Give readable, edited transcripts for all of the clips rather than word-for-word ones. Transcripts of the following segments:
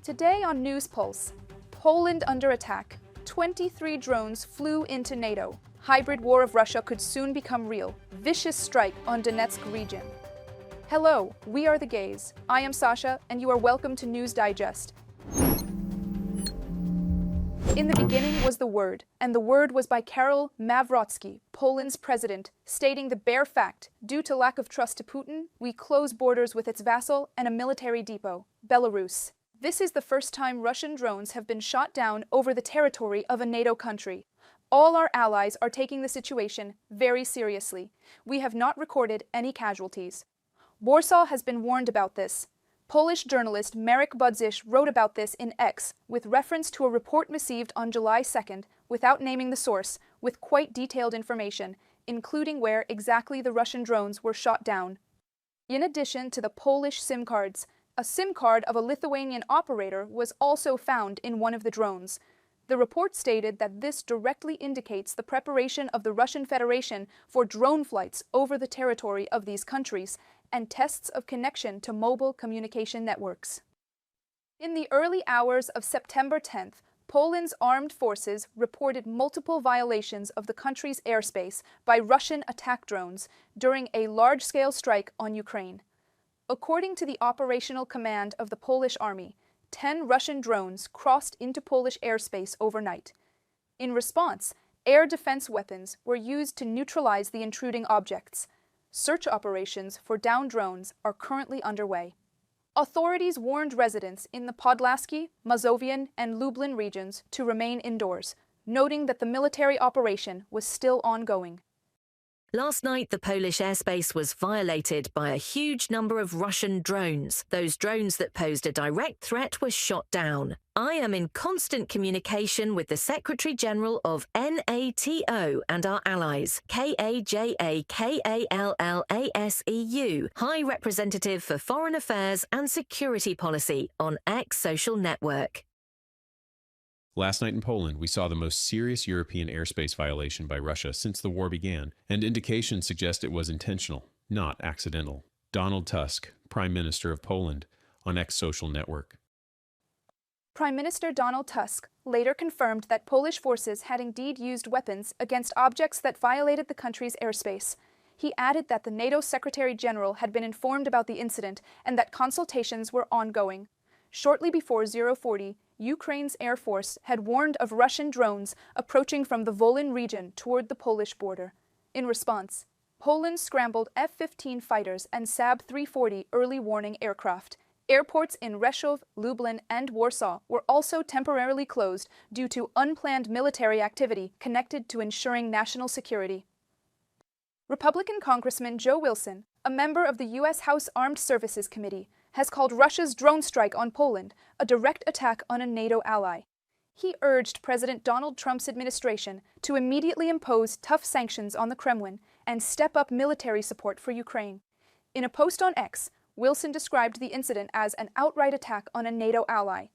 Today on News Pulse, Poland under attack. 23 drones flew into NATO. Hybrid war of Russia could soon become real. Vicious strike on Donetsk region. Hello, we are the Gays. I am Sasha, and you are welcome to News Digest. In the beginning was the Word, and the Word was by Karol Nawrocki, Poland's president, stating the bare fact, due to lack of trust to Putin, we close borders with its vassal and a military depot, Belarus. This is the first time Russian drones have been shot down over the territory of a NATO country. All our allies are taking the situation very seriously. We have not recorded any casualties. Warsaw has been warned about this. Polish journalist Marek Budzisz wrote about this in X with reference to a report received on July 2nd without naming the source, with quite detailed information, including where exactly the Russian drones were shot down. In addition to the Polish SIM cards, a SIM card of a Lithuanian operator was also found in one of the drones. The report stated that this directly indicates the preparation of the Russian Federation for drone flights over the territory of these countries and tests of connection to mobile communication networks. In the early hours of September 10th, Poland's armed forces reported multiple violations of the country's airspace by Russian attack drones during a large-scale strike on Ukraine. According to the operational command of the Polish army, 10 Russian drones crossed into Polish airspace overnight. In response, air defense weapons were used to neutralize the intruding objects. Search operations for downed drones are currently underway. Authorities warned residents in the Podlaskie, Mazovian, and Lublin regions to remain indoors, noting that the military operation was still ongoing. Last night, the Polish airspace was violated by a huge number of Russian drones. Those drones that posed a direct threat were shot down. I am in constant communication with the Secretary General of NATO and our allies, KAJAKALLASEU, High Representative for Foreign Affairs and Security Policy on X social network. Last night in Poland, we saw the most serious European airspace violation by Russia since the war began, and indications suggest it was intentional, not accidental. Donald Tusk, Prime Minister of Poland, on X social network. Prime Minister Donald Tusk later confirmed that Polish forces had indeed used weapons against objects that violated the country's airspace. He added that the NATO Secretary General had been informed about the incident and that consultations were ongoing. Shortly before 040, Ukraine's Air Force had warned of Russian drones approaching from the Volyn region toward the Polish border. In response, Poland scrambled F-15 fighters and SAB-340 early warning aircraft. Airports in Rzeszów, Lublin, and Warsaw were also temporarily closed due to unplanned military activity connected to ensuring national security. Republican Congressman Joe Wilson, a member of the U.S. House Armed Services Committee, has called Russia's drone strike on Poland a direct attack on a NATO ally. He urged President Donald Trump's administration to immediately impose tough sanctions on the Kremlin and step up military support for Ukraine. In a post on X, Wilson described the incident as an outright attack on a NATO ally.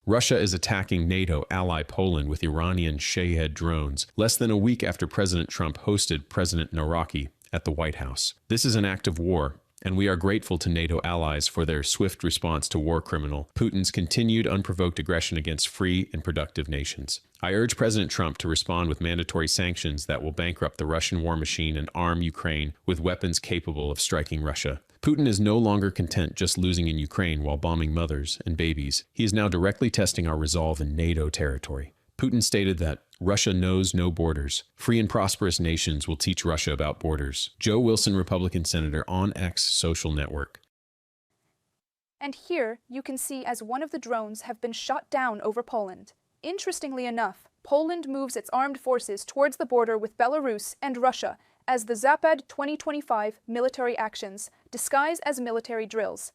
Russia is attacking NATO ally Poland with Iranian Shahed drones less than a week after President Trump hosted President Nawrocki at the White House. This is an act of war, and we are grateful to NATO allies for their swift response to war criminal Putin's continued unprovoked aggression against free and productive nations. I urge President Trump to respond with mandatory sanctions that will bankrupt the Russian war machine and arm Ukraine with weapons capable of striking Russia. Putin is no longer content just losing in Ukraine while bombing mothers and babies. He is now directly testing our resolve in NATO territory. Putin stated that Russia knows no borders. Free and prosperous nations will teach Russia about borders. Joe Wilson, Republican Senator, on X social network. And here you can see as one of the drones have been shot down over Poland. Interestingly enough, Poland moves its armed forces towards the border with Belarus and Russia as the Zapad 2025 military actions disguise as military drills.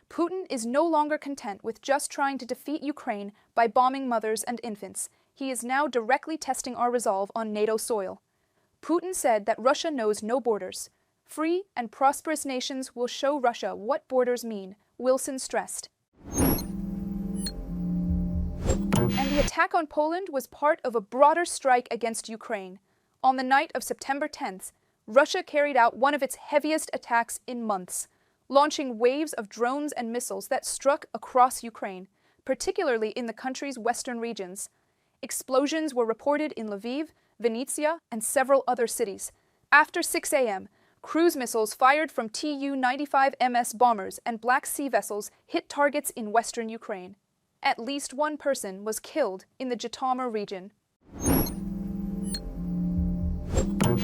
Putin is no longer content with just trying to defeat Ukraine by bombing mothers and infants. He is now directly testing our resolve on NATO soil. Putin said that Russia knows no borders. Free and prosperous nations will show Russia what borders mean, Wilson stressed. And the attack on Poland was part of a broader strike against Ukraine. On the night of September 10th, Russia carried out one of its heaviest attacks in months, launching waves of drones and missiles that struck across Ukraine, particularly in the country's western regions. Explosions were reported in Lviv, Vinnytsia, and several other cities. After 6 a.m., cruise missiles fired from Tu-95 MS bombers and Black Sea vessels hit targets in western Ukraine. At least one person was killed in the Zhytomyr region.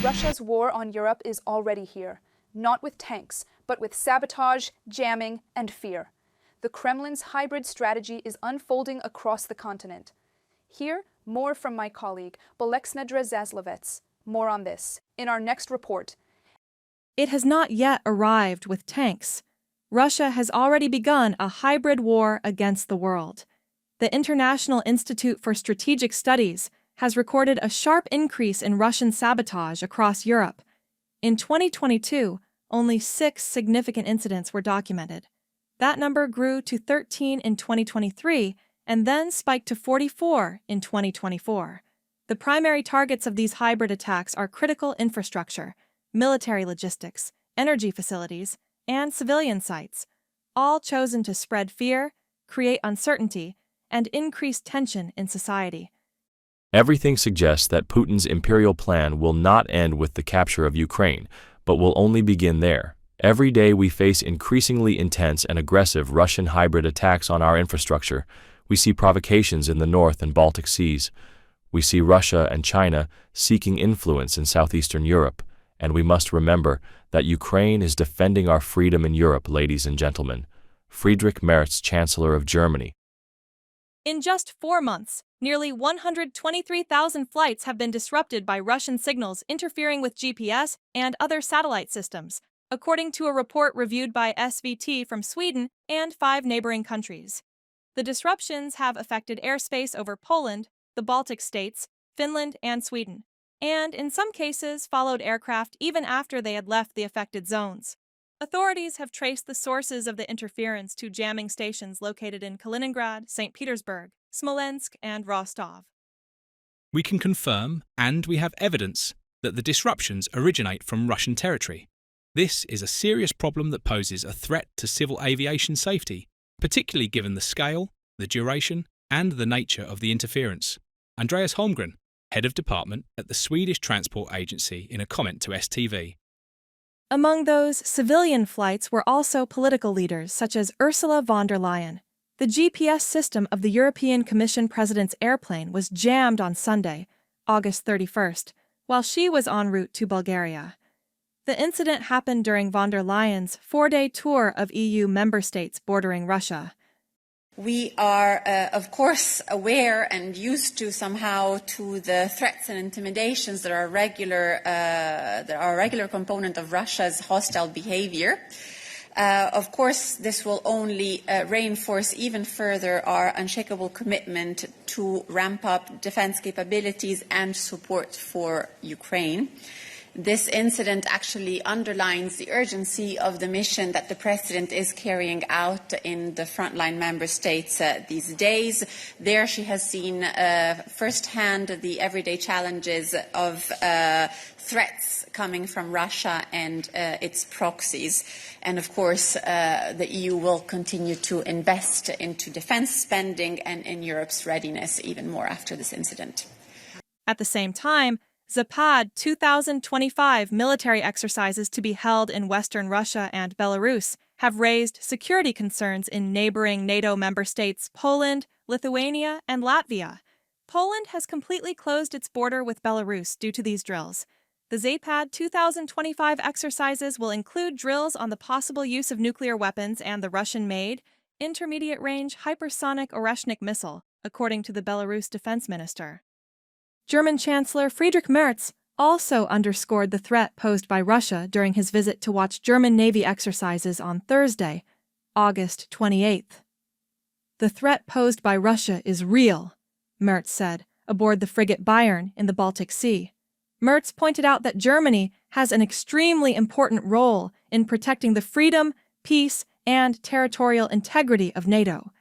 Russia's war on Europe is already here, not with tanks, but with sabotage, jamming, and fear. The Kremlin's hybrid strategy is unfolding across the continent. Here, more from my colleague, Oleksandra Zaslavets. More on this in our next report. It has not yet arrived with tanks. Russia has already begun a hybrid war against the world. The International Institute for Strategic Studies has recorded a sharp increase in Russian sabotage across Europe. In 2022, only 6 significant incidents were documented. That number grew to 13 in 2023 and then spiked to 44 in 2024. The primary targets of these hybrid attacks are critical infrastructure, military logistics, energy facilities, and civilian sites, all chosen to spread fear, create uncertainty, and increase tension in society. Everything suggests that Putin's imperial plan will not end with the capture of Ukraine, but will only begin there. Every day we face increasingly intense and aggressive Russian hybrid attacks on our infrastructure. We see provocations in the North and Baltic Seas. We see Russia and China seeking influence in southeastern Europe. And we must remember that Ukraine is defending our freedom in Europe, ladies and gentlemen. Friedrich Merz, Chancellor of Germany. In just 4 months, nearly 123,000 flights have been disrupted by Russian signals interfering with GPS and other satellite systems, according to a report reviewed by SVT from Sweden and 5 neighboring countries. The disruptions have affected airspace over Poland, the Baltic states, Finland, and Sweden, and in some cases followed aircraft even after they had left the affected zones. Authorities have traced the sources of the interference to jamming stations located in Kaliningrad, St. Petersburg, Smolensk, and Rostov. We can confirm, and we have evidence, that the disruptions originate from Russian territory. This is a serious problem that poses a threat to civil aviation safety, particularly given the scale, the duration, and the nature of the interference. Andreas Holmgren, head of department at the Swedish Transport Agency, in a comment to STV. Among those civilian flights were also political leaders such as Ursula von der Leyen. The GPS system of the European Commission President's airplane was jammed on Sunday, August 31st, while she was en route to Bulgaria. The incident happened during von der Leyen's 4-day tour of EU member states bordering Russia. We are, of course, aware and used to somehow to the threats and intimidations that are a regular component of Russia's hostile behavior. Of course, this will only reinforce even further our unshakable commitment to ramp up defense capabilities and support for Ukraine. This incident actually underlines the urgency of the mission that the President is carrying out in the frontline member states these days. There she has seen firsthand the everyday challenges of threats coming from Russia and its proxies. And of course, the EU will continue to invest into defense spending and in Europe's readiness even more after this incident. At the same time, Zapad 2025 military exercises to be held in Western Russia and Belarus have raised security concerns in neighboring NATO member states Poland, Lithuania, and Latvia. Poland has completely closed its border with Belarus due to these drills. The Zapad 2025 exercises will include drills on the possible use of nuclear weapons and the Russian-made, intermediate-range hypersonic Oreshnik missile, according to the Belarus defense minister. German Chancellor Friedrich Merz also underscored the threat posed by Russia during his visit to watch German Navy exercises on Thursday, August 28th. The threat posed by Russia is real, Merz said, aboard the frigate Bayern in the Baltic Sea. Merz pointed out that Germany has an extremely important role in protecting the freedom, peace, and territorial integrity of NATO.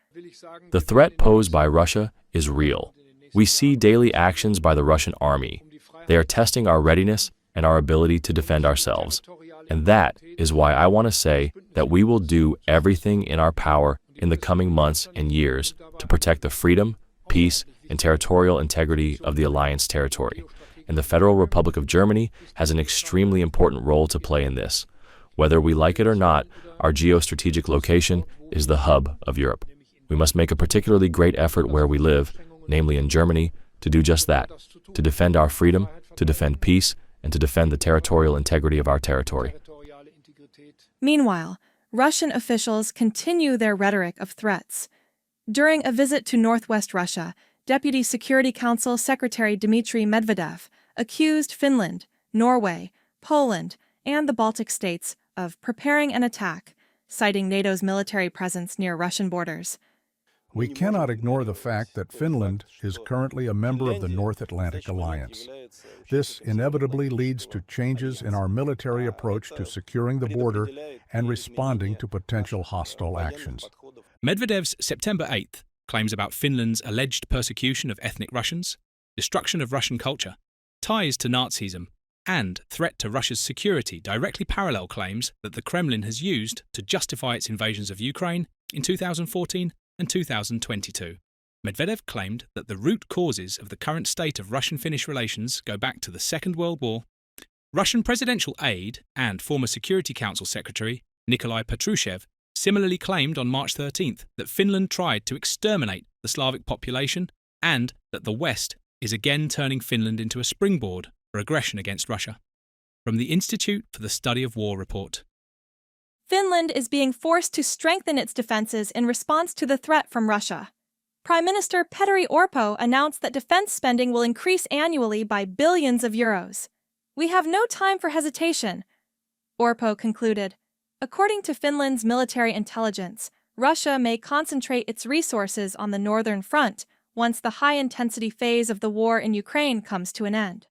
The threat posed by Russia is real. We see daily actions by the Russian army. They are testing our readiness and our ability to defend ourselves. And that is why I want to say that we will do everything in our power in the coming months and years to protect the freedom, peace, and territorial integrity of the alliance territory. And the Federal Republic of Germany has an extremely important role to play in this. Whether we like it or not, our geostrategic location is the hub of Europe. We must make a particularly great effort where we live, namely in Germany, to do just that, to defend our freedom, to defend peace, and to defend the territorial integrity of our territory. Meanwhile, Russian officials continue their rhetoric of threats. During a visit to northwest Russia, Deputy Security Council Secretary Dmitry Medvedev accused Finland, Norway, Poland, and the Baltic states of preparing an attack, citing NATO's military presence near Russian borders. We cannot ignore the fact that Finland is currently a member of the North Atlantic Alliance. This inevitably leads to changes in our military approach to securing the border and responding to potential hostile actions. Medvedev's September 8th claims about Finland's alleged persecution of ethnic Russians, destruction of Russian culture, ties to Nazism, and threat to Russia's security directly parallel claims that the Kremlin has used to justify its invasions of Ukraine in 2014 and 2022. Medvedev claimed that the root causes of the current state of Russian-Finnish relations go back to the Second World War. Russian presidential aide and former Security Council Secretary Nikolai Patrushev similarly claimed on March 13th that Finland tried to exterminate the Slavic population and that the West is again turning Finland into a springboard for aggression against Russia. From the Institute for the Study of War report. Finland is being forced to strengthen its defenses in response to the threat from Russia. Prime Minister Petteri Orpo announced that defense spending will increase annually by billions of euros. We have no time for hesitation, Orpo concluded. According to Finland's military intelligence, Russia may concentrate its resources on the northern front once the high-intensity phase of the war in Ukraine comes to an end.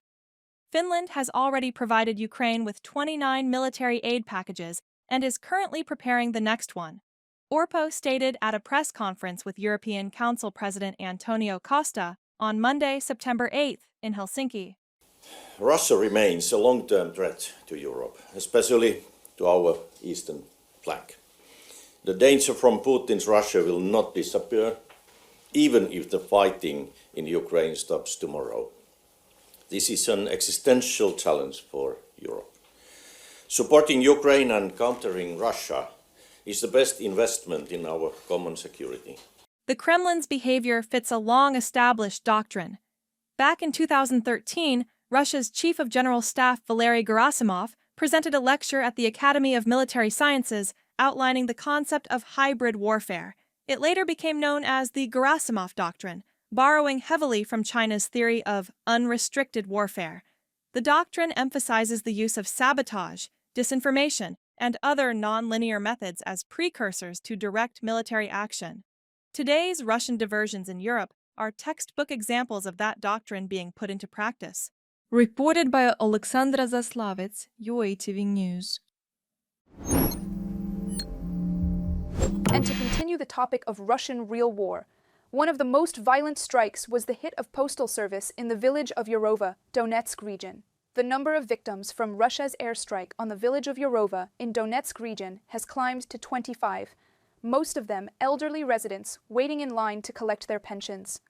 Finland has already provided Ukraine with 29 military aid packages and is currently preparing the next one. Orpo stated at a press conference with European Council President Antonio Costa on Monday, September 8th in Helsinki. Russia remains a long-term threat to Europe, especially to our eastern flank. The danger from Putin's Russia will not disappear, even if the fighting in Ukraine stops tomorrow. This is an existential challenge for Europe. Supporting Ukraine and countering Russia is the best investment in our common security. The Kremlin's behavior fits a long-established doctrine. Back in 2013, Russia's Chief of General Staff Valery Gerasimov presented a lecture at the Academy of Military Sciences outlining the concept of hybrid warfare. It later became known as the Gerasimov doctrine, borrowing heavily from China's theory of unrestricted warfare. The doctrine emphasizes the use of sabotage, disinformation, and other non-linear methods as precursors to direct military action. Today's Russian diversions in Europe are textbook examples of that doctrine being put into practice. Reported by Oleksandra Zaslavets, UATV News. And to continue the topic of Russian real war, one of the most violent strikes was the hit of postal service in the village of Yarova, Donetsk region. The number of victims from Russia's airstrike on the village of Yarova in Donetsk region has climbed to 25, most of them elderly residents waiting in line to collect their pensions.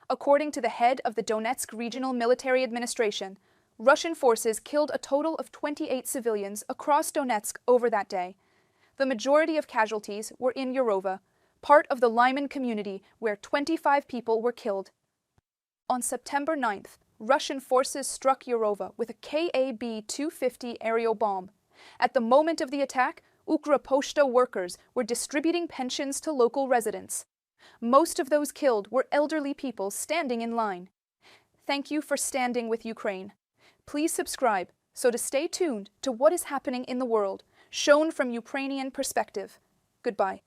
According to the head of the Donetsk Regional Military Administration, Russian forces killed a total of 28 civilians across Donetsk over that day. The majority of casualties were in Yarova, part of the Lyman community where 25 people were killed. On September 9th, Russian forces struck Yarova with a KAB-250 aerial bomb. At the moment of the attack, Ukroposhta workers were distributing pensions to local residents. Most of those killed were elderly people standing in line. Thank you for standing with Ukraine. Please subscribe so to stay tuned to what is happening in the world, shown from Ukrainian perspective. Goodbye.